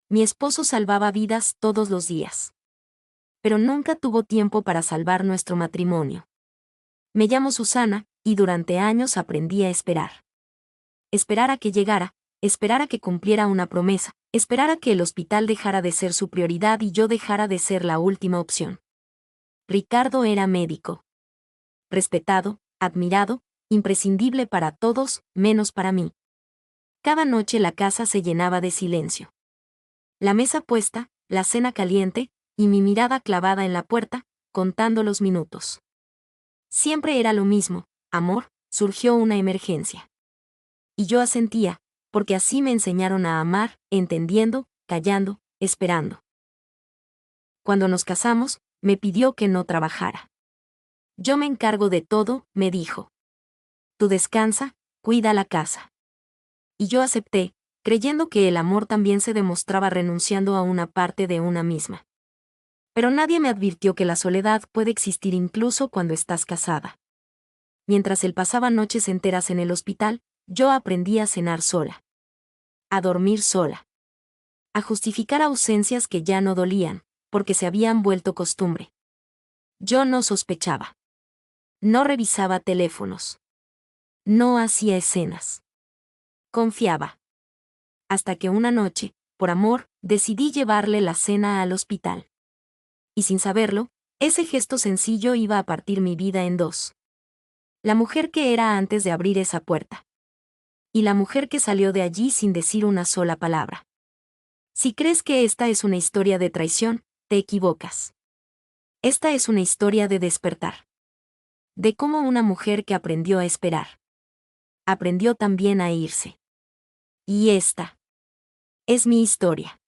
Mi esposo salvaba vidas todos los días. Pero nunca tuvo tiempo para salvar nuestro matrimonio. Me llamo Susana, y durante años aprendí a esperar. Esperar a que llegara, esperar a que cumpliera una promesa, esperar a que el hospital dejara de ser su prioridad y yo dejara de ser la última opción. Ricardo era médico. Respetado, admirado, imprescindible para todos, menos para mí. Cada noche la casa se llenaba de silencio. La mesa puesta, la cena caliente, y mi mirada clavada en la puerta, contando los minutos. Siempre era lo mismo, amor, surgió una emergencia. Y yo asentía, porque así me enseñaron a amar, entendiendo, callando, esperando. Cuando nos casamos, me pidió que no trabajara. Yo me encargo de todo, me dijo. Tú descansa, cuida la casa. Y yo acepté, creyendo que el amor también se demostraba renunciando a una parte de una misma. Pero nadie me advirtió que la soledad puede existir incluso cuando estás casada. Mientras él pasaba noches enteras en el hospital, yo aprendí a cenar sola. A dormir sola. A justificar ausencias que ya no dolían, porque se habían vuelto costumbre. Yo no sospechaba. No revisaba teléfonos. No hacía escenas. Confiaba. Hasta que una noche, por amor, decidí llevarle la cena al hospital. Y sin saberlo, ese gesto sencillo iba a partir mi vida en dos. La mujer que era antes de abrir esa puerta. Y la mujer que salió de allí sin decir una sola palabra. Si crees que esta es una historia de traición, te equivocas. Esta es una historia de despertar. De cómo una mujer que aprendió a esperar. Aprendió también a irse. Y esta es mi historia.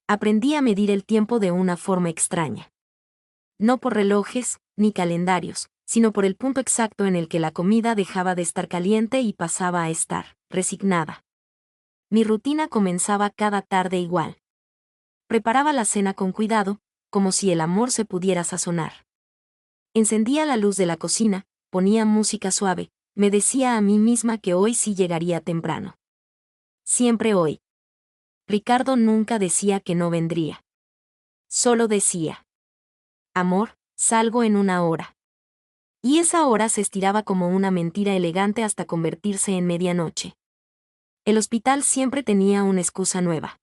Aprendí a medir el tiempo de una forma extraña. No por relojes, ni calendarios, sino por el punto exacto en el que la comida dejaba de estar caliente y pasaba a estar resignada. Mi rutina comenzaba cada tarde igual. Preparaba la cena con cuidado, como si el amor se pudiera sazonar. Encendía la luz de la cocina, ponía música suave, me decía a mí misma que hoy sí llegaría temprano. Siempre hoy. Ricardo nunca decía que no vendría. Solo decía: amor, salgo en una hora. Y esa hora se estiraba como una mentira elegante hasta convertirse en medianoche. El hospital siempre tenía una excusa nueva.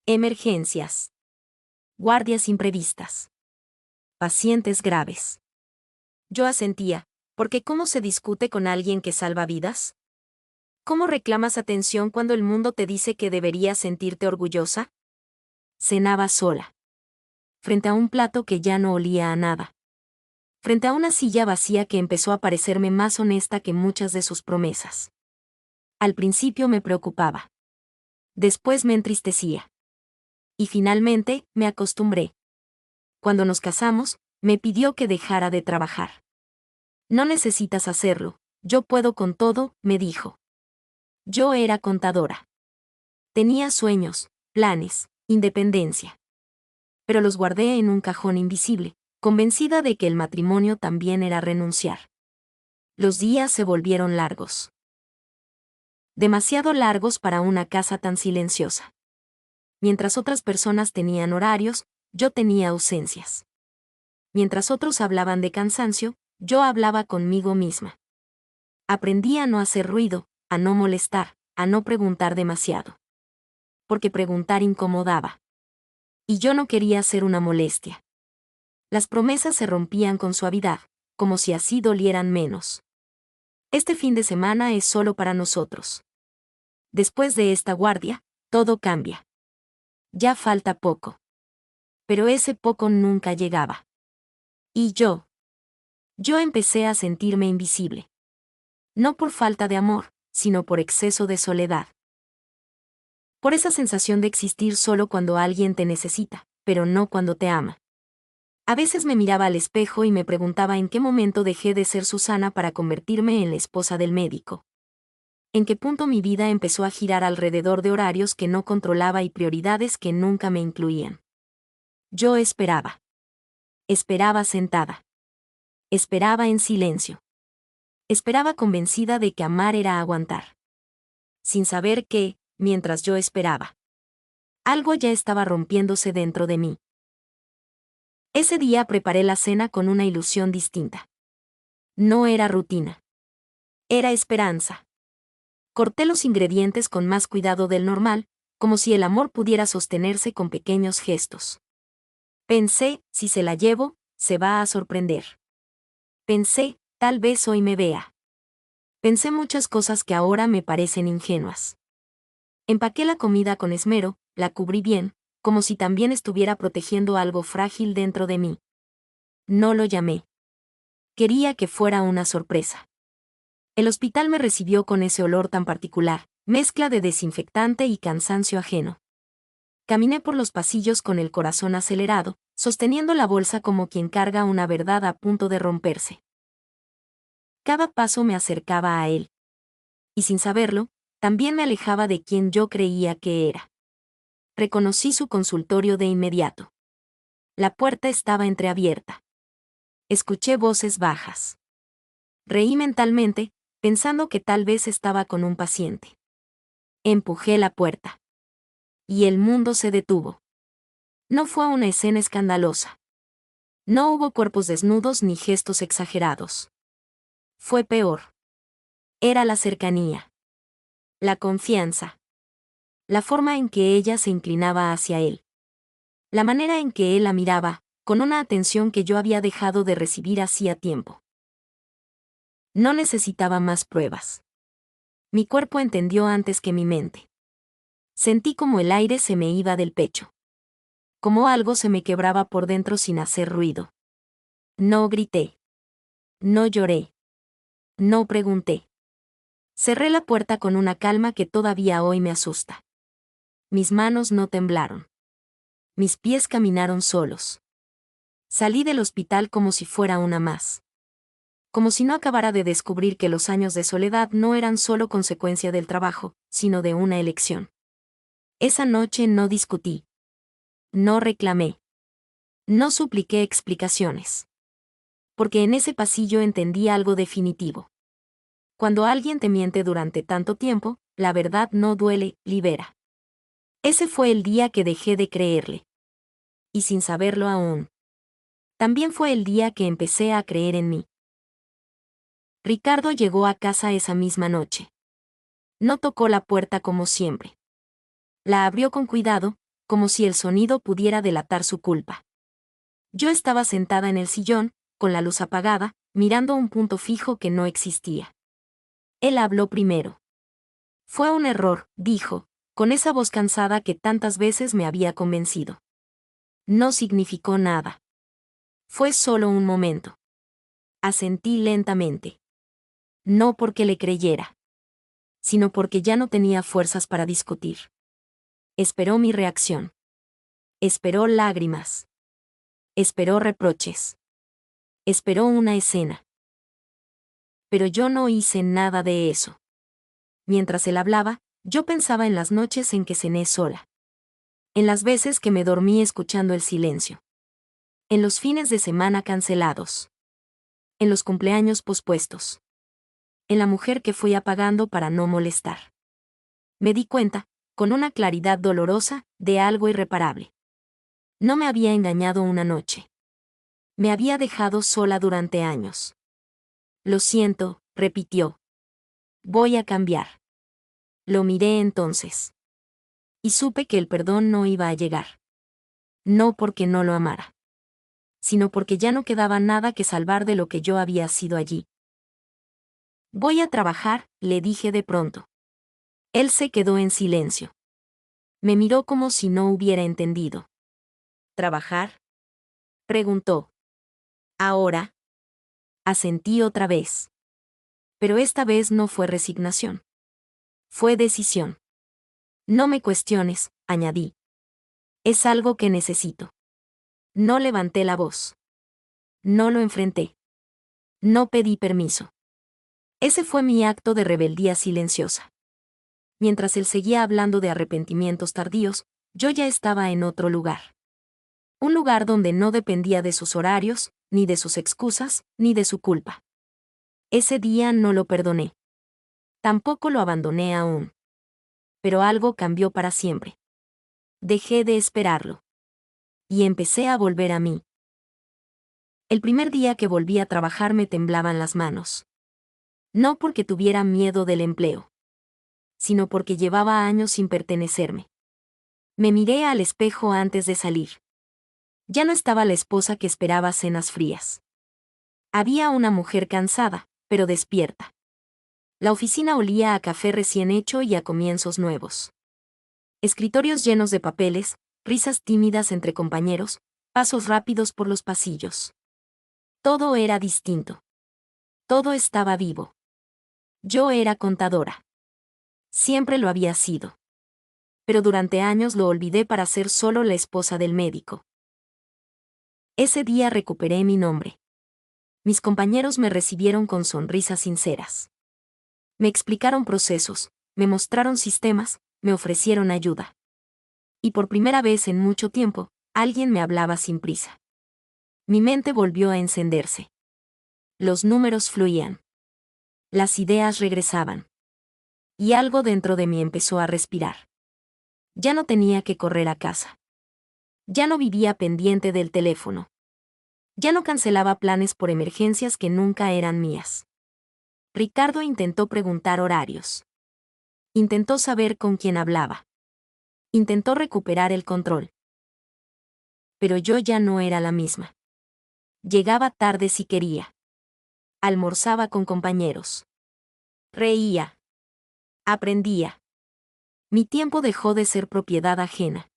Emergencias. Guardias imprevistas. Pacientes graves. Yo asentía, porque ¿cómo se discute con alguien que salva vidas? ¿Cómo reclamas atención cuando el mundo te dice que deberías sentirte orgullosa? Cenaba sola. Frente a un plato que ya no olía a nada. Frente a una silla vacía que empezó a parecerme más honesta que muchas de sus promesas. Al principio me preocupaba. Después me entristecía. Y finalmente, me acostumbré. Cuando nos casamos, me pidió que dejara de trabajar. No necesitas hacerlo, yo puedo con todo, me dijo. Yo era contadora. Tenía sueños, planes, independencia. Pero los guardé en un cajón invisible, convencida de que el matrimonio también era renunciar. Los días se volvieron largos. Demasiado largos para una casa tan silenciosa. Mientras otras personas tenían horarios, yo tenía ausencias. Mientras otros hablaban de cansancio, yo hablaba conmigo misma. Aprendí a no hacer ruido, a no molestar, a no preguntar demasiado. Porque preguntar incomodaba. Y yo no quería ser una molestia. Las promesas se rompían con suavidad, como si así dolieran menos. Este fin de semana es solo para nosotros. Después de esta guardia, todo cambia. Ya falta poco. Pero ese poco nunca llegaba. Y yo empecé a sentirme invisible. No por falta de amor, sino por exceso de soledad. Por esa sensación de existir solo cuando alguien te necesita, pero no cuando te ama. A veces me miraba al espejo y me preguntaba en qué momento dejé de ser Susana para convertirme en la esposa del médico. En qué punto mi vida empezó a girar alrededor de horarios que no controlaba y prioridades que nunca me incluían. Yo esperaba. Esperaba sentada. Esperaba en silencio. Esperaba convencida de que amar era aguantar. Sin saber que, mientras yo esperaba, Algo ya estaba rompiéndose dentro de mí. Ese día preparé la cena con una ilusión distinta. No era rutina. Era esperanza. Corté los ingredientes con más cuidado del normal, como si el amor pudiera sostenerse con pequeños gestos. Pensé, si se la llevo, se va a sorprender. Pensé, tal vez hoy me vea. Pensé muchas cosas que ahora me parecen ingenuas. Empaqué la comida con esmero, la cubrí bien, como si también estuviera protegiendo algo frágil dentro de mí. No lo llamé. Quería que fuera una sorpresa. El hospital me recibió con ese olor tan particular, mezcla de desinfectante y cansancio ajeno. Caminé por los pasillos con el corazón acelerado, sosteniendo la bolsa como quien carga una verdad a punto de romperse. Cada paso me acercaba a él. Y sin saberlo, también me alejaba de quien yo creía que era. Reconocí su consultorio de inmediato. La puerta estaba entreabierta. Escuché voces bajas. Reí mentalmente, pensando que tal vez estaba con un paciente. Empujé la puerta. Y el mundo se detuvo. No fue una escena escandalosa. No hubo cuerpos desnudos ni gestos exagerados. Fue peor. Era la cercanía. La confianza. La forma en que ella se inclinaba hacia él. La manera en que él la miraba, con una atención que yo había dejado de recibir hacía tiempo. No necesitaba más pruebas. Mi cuerpo entendió antes que mi mente. Sentí como el aire se me iba del pecho. Como algo se me quebraba por dentro sin hacer ruido. No grité. No lloré. No pregunté. Cerré la puerta con una calma que todavía hoy me asusta. Mis manos no temblaron. Mis pies caminaron solos. Salí del hospital como si fuera una más. Como si no acabara de descubrir que los años de soledad no eran solo consecuencia del trabajo, sino de una elección. Esa noche no discutí. No reclamé. No supliqué explicaciones. Porque en ese pasillo entendí algo definitivo. Cuando alguien te miente durante tanto tiempo, la verdad no duele, libera. Ese fue el día que dejé de creerle. Y sin saberlo aún. También fue el día que empecé a creer en mí. Ricardo llegó a casa esa misma noche. No tocó la puerta como siempre. La abrió con cuidado, como si el sonido pudiera delatar su culpa. Yo estaba sentada en el sillón, con la luz apagada, mirando un punto fijo que no existía. Él habló primero. Fue un error, dijo, con esa voz cansada que tantas veces me había convencido. No significó nada. Fue solo un momento. Asentí lentamente. No porque le creyera, sino porque ya no tenía fuerzas para discutir. Esperó mi reacción. Esperó lágrimas. Esperó reproches. Esperó una escena. Pero yo no hice nada de eso. Mientras él hablaba, yo pensaba en las noches en que cené sola. En las veces que me dormí escuchando el silencio. En los fines de semana cancelados. En los cumpleaños pospuestos. En la mujer que fui apagando para no molestar. Me di cuenta, con una claridad dolorosa, de algo irreparable. No me había engañado una noche. Me había dejado sola durante años. Lo siento, repitió. Voy a cambiar. Lo miré entonces. Y supe que el perdón no iba a llegar. No porque no lo amara, sino porque ya no quedaba nada que salvar de lo que yo había sido allí. Voy a trabajar, le dije de pronto. Él se quedó en silencio. Me miró como si no hubiera entendido. ¿Trabajar? Preguntó. Ahora. Asentí otra vez. Pero esta vez no fue resignación. Fue decisión. No me cuestiones, añadí. Es algo que necesito. No levanté la voz. No lo enfrenté. No pedí permiso. Ese fue mi acto de rebeldía silenciosa. Mientras él seguía hablando de arrepentimientos tardíos, yo ya estaba en otro lugar. Un lugar donde no dependía de sus horarios, ni de sus excusas, ni de su culpa. Ese día no lo perdoné. Tampoco lo abandoné aún. Pero algo cambió para siempre. Dejé de esperarlo. Y empecé a volver a mí. El primer día que volví a trabajar me temblaban las manos. No porque tuviera miedo del empleo, sino porque llevaba años sin pertenecerme. Me miré al espejo antes de salir. Ya no estaba la esposa que esperaba cenas frías. Había una mujer cansada, pero despierta. La oficina olía a café recién hecho y a comienzos nuevos. Escritorios llenos de papeles, risas tímidas entre compañeros, pasos rápidos por los pasillos. Todo era distinto. Todo estaba vivo. Yo era contadora. Siempre lo había sido. Pero durante años lo olvidé para ser solo la esposa del médico. Ese día recuperé mi nombre. Mis compañeros me recibieron con sonrisas sinceras. Me explicaron procesos, me mostraron sistemas, me ofrecieron ayuda. Y por primera vez en mucho tiempo, alguien me hablaba sin prisa. Mi mente volvió a encenderse. Los números fluían. Las ideas regresaban. Y algo dentro de mí empezó a respirar. Ya no tenía que correr a casa. Ya no vivía pendiente del teléfono. Ya no cancelaba planes por emergencias que nunca eran mías. Ricardo intentó preguntar horarios. Intentó saber con quién hablaba. Intentó recuperar el control. Pero yo ya no era la misma. Llegaba tarde si quería. Almorzaba con compañeros. Reía. Aprendía. Mi tiempo dejó de ser propiedad ajena.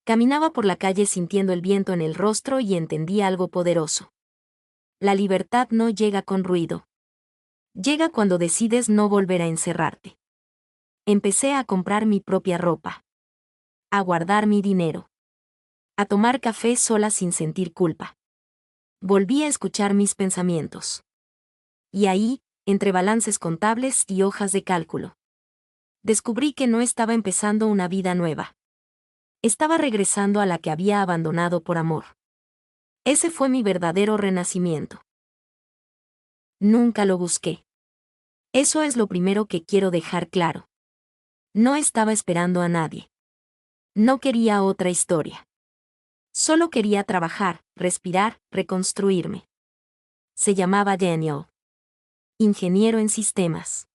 Caminaba por la calle sintiendo el viento en el rostro y entendí algo poderoso. La libertad no llega con ruido. Llega cuando decides no volver a encerrarte. Empecé a comprar mi propia ropa. A guardar mi dinero. A tomar café sola sin sentir culpa. Volví a escuchar mis pensamientos. Y ahí, entre balances contables y hojas de cálculo, descubrí que no estaba empezando una vida nueva. Estaba regresando a la que había abandonado por amor. Ese fue mi verdadero renacimiento. Nunca lo busqué. Eso es lo primero que quiero dejar claro. No estaba esperando a nadie. No quería otra historia. Solo quería trabajar, respirar, reconstruirme. Se llamaba Daniel. Ingeniero en sistemas.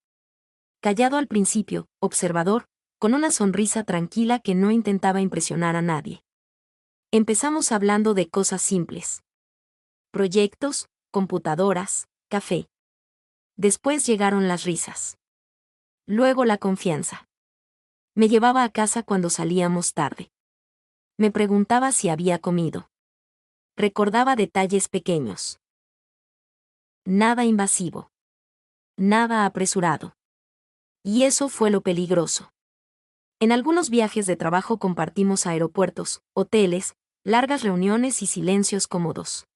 Callado al principio, observador, con una sonrisa tranquila que no intentaba impresionar a nadie. Empezamos hablando de cosas simples. Proyectos, computadoras, café. Después llegaron las risas. Luego la confianza. Me llevaba a casa cuando salíamos tarde. Me preguntaba si había comido. Recordaba detalles pequeños. Nada invasivo. Nada apresurado. Y eso fue lo peligroso. En algunos viajes de trabajo compartimos aeropuertos, hoteles, largas reuniones y silencios cómodos.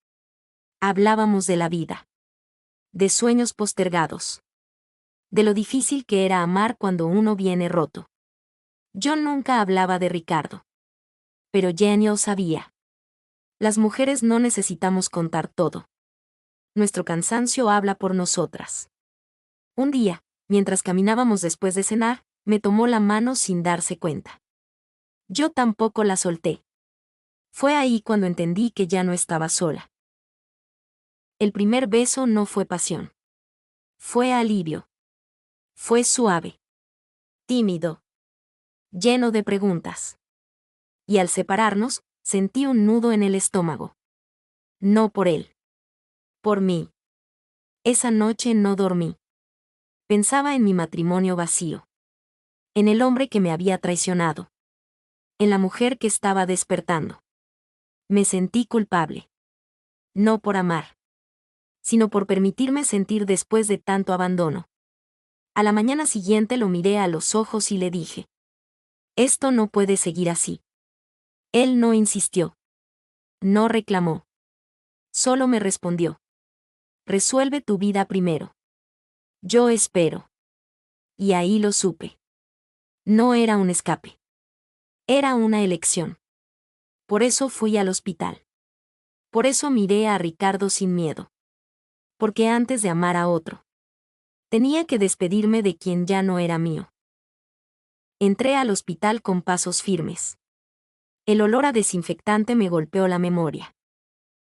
Hablábamos de la vida. De sueños postergados. De lo difícil que era amar cuando uno viene roto. Yo nunca hablaba de Ricardo. Pero Daniel sabía. Las mujeres no necesitamos contar todo. Nuestro cansancio habla por nosotras. Un día, mientras caminábamos después de cenar, me tomó la mano sin darse cuenta. Yo tampoco la solté. Fue ahí cuando entendí que ya no estaba sola. El primer beso no fue pasión. Fue alivio. Fue suave. Tímido. Lleno de preguntas. Y al separarnos, sentí un nudo en el estómago. No por él. Por mí. Esa noche no dormí. Pensaba en mi matrimonio vacío. En el hombre que me había traicionado. En la mujer que estaba despertando. Me sentí culpable. No por amar, sino por permitirme sentir después de tanto abandono. A la mañana siguiente lo miré a los ojos y le dije: esto no puede seguir así. Él no insistió. No reclamó. Solo me respondió: resuelve tu vida primero. Yo espero. Y ahí lo supe. No era un escape. Era una elección. Por eso fui al hospital. Por eso miré a Ricardo sin miedo. Porque antes de amar a otro, tenía que despedirme de quien ya no era mío. Entré al hospital con pasos firmes. El olor a desinfectante me golpeó la memoria.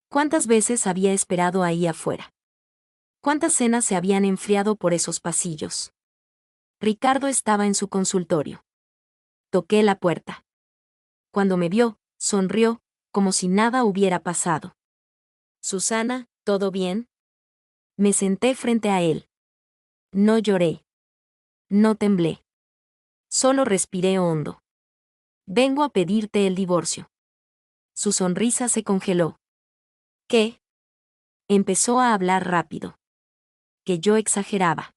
¿Cuántas veces había esperado ahí afuera? ¿Cuántas cenas se habían enfriado por esos pasillos? Ricardo estaba en su consultorio. Toqué la puerta. Cuando me vio, sonrió, como si nada hubiera pasado. Susana, ¿todo bien? Me senté frente a él. No lloré. No temblé. Solo respiré hondo. Vengo a pedirte el divorcio. Su sonrisa se congeló. ¿Qué? Empezó a hablar rápido. Que yo exageraba.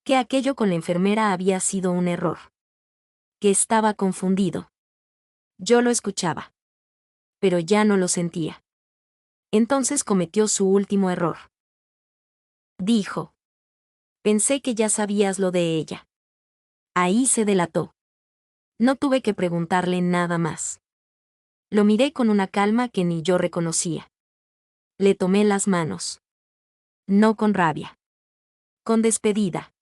Que aquello con la enfermera había sido un error. Que estaba confundido. Yo lo escuchaba. Pero ya no lo sentía. Entonces cometió su último error. Dijo. Pensé que ya sabías lo de ella. Ahí se delató. No tuve que preguntarle nada más. Lo miré con una calma que ni yo reconocía. Le tomé las manos. No con rabia. Con despedida.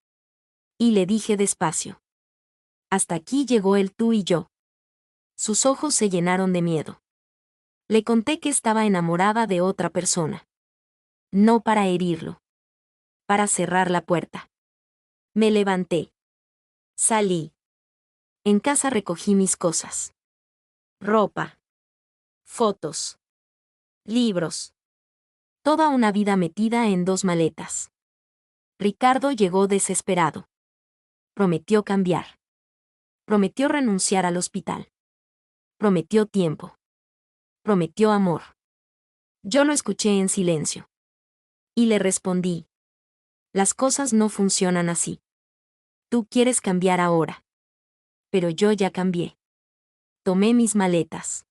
Y le dije despacio. Hasta aquí llegó el tú y yo. Sus ojos se llenaron de miedo. Le conté que estaba enamorada de otra persona. No para herirlo. Para cerrar la puerta. Me levanté. Salí. En casa recogí mis cosas. Ropa. Fotos. Libros. Toda una vida metida en 2 maletas. Ricardo llegó desesperado. Prometió cambiar. Prometió renunciar al hospital. Prometió tiempo. Prometió amor. Yo lo escuché en silencio. Y le respondí. Las cosas no funcionan así. Tú quieres cambiar ahora. Pero yo ya cambié. Tomé mis maletas.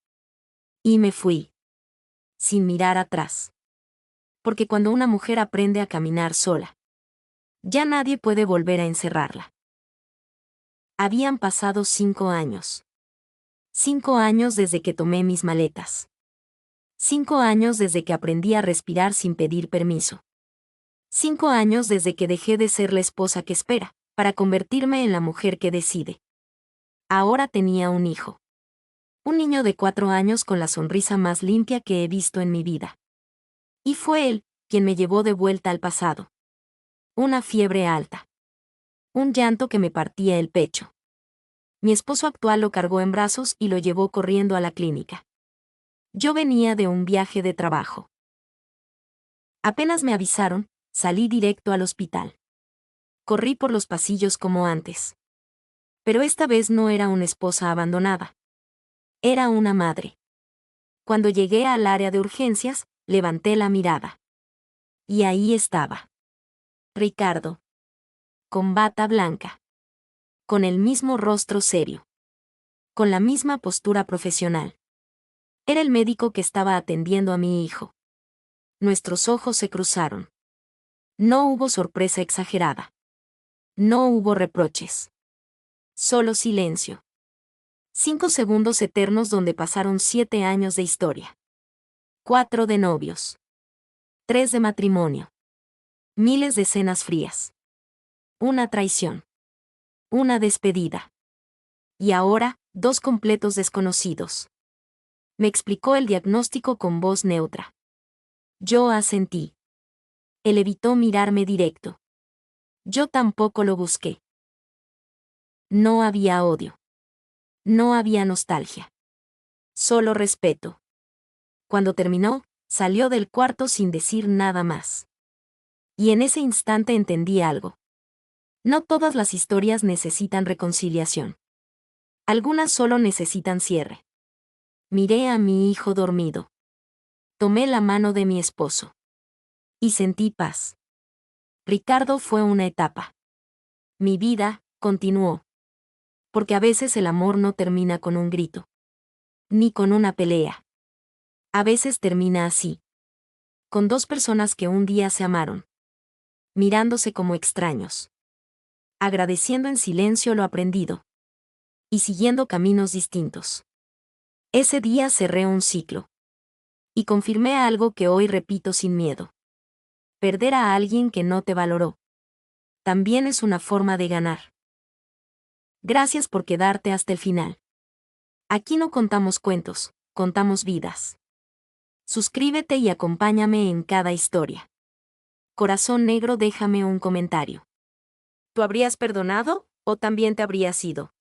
Y me fui. Sin mirar atrás. Porque cuando una mujer aprende a caminar sola, ya nadie puede volver a encerrarla. Habían pasado 5 años. 5 años desde que tomé mis maletas. 5 años desde que aprendí a respirar sin pedir permiso. 5 años desde que dejé de ser la esposa que espera, para convertirme en la mujer que decide. Ahora tenía un hijo. Un niño de 4 años con la sonrisa más limpia que he visto en mi vida. Y fue él quien me llevó de vuelta al pasado. Una fiebre alta. Un llanto que me partía el pecho. Mi esposo actual lo cargó en brazos y lo llevó corriendo a la clínica. Yo venía de un viaje de trabajo. Apenas me avisaron, salí directo al hospital. Corrí por los pasillos como antes. Pero esta vez no era una esposa abandonada. Era una madre. Cuando llegué al área de urgencias, levanté la mirada. Y ahí estaba. Ricardo. Con bata blanca. Con el mismo rostro serio. Con la misma postura profesional. Era el médico que estaba atendiendo a mi hijo. Nuestros ojos se cruzaron. No hubo sorpresa exagerada. No hubo reproches. Solo silencio. 5 segundos eternos donde pasaron 7 años de historia. 4 de novios. 3 de matrimonio. Miles de cenas frías. Una traición. Una despedida. Y ahora, 2 completos desconocidos. Me explicó el diagnóstico con voz neutra. Yo asentí. Él evitó mirarme directo. Yo tampoco lo busqué. No había odio. No había nostalgia. Solo respeto. Cuando terminó, salió del cuarto sin decir nada más. Y en ese instante entendí algo. No todas las historias necesitan reconciliación. Algunas solo necesitan cierre. Miré a mi hijo dormido. Tomé la mano de mi esposo. Y sentí paz. Ricardo fue una etapa. Mi vida continuó. Porque a veces el amor no termina con un grito. Ni con una pelea. A veces termina así. Con 2 personas que un día se amaron. Mirándose como extraños. Agradeciendo en silencio lo aprendido. Y siguiendo caminos distintos. Ese día cerré un ciclo. Y confirmé algo que hoy repito sin miedo. Perder a alguien que no te valoró. También es una forma de ganar. Gracias por quedarte hasta el final. Aquí no contamos cuentos, contamos vidas. Suscríbete y acompáñame en cada historia. Corazón Negro, déjame un comentario. ¿Tú habrías perdonado o también te habrías ido?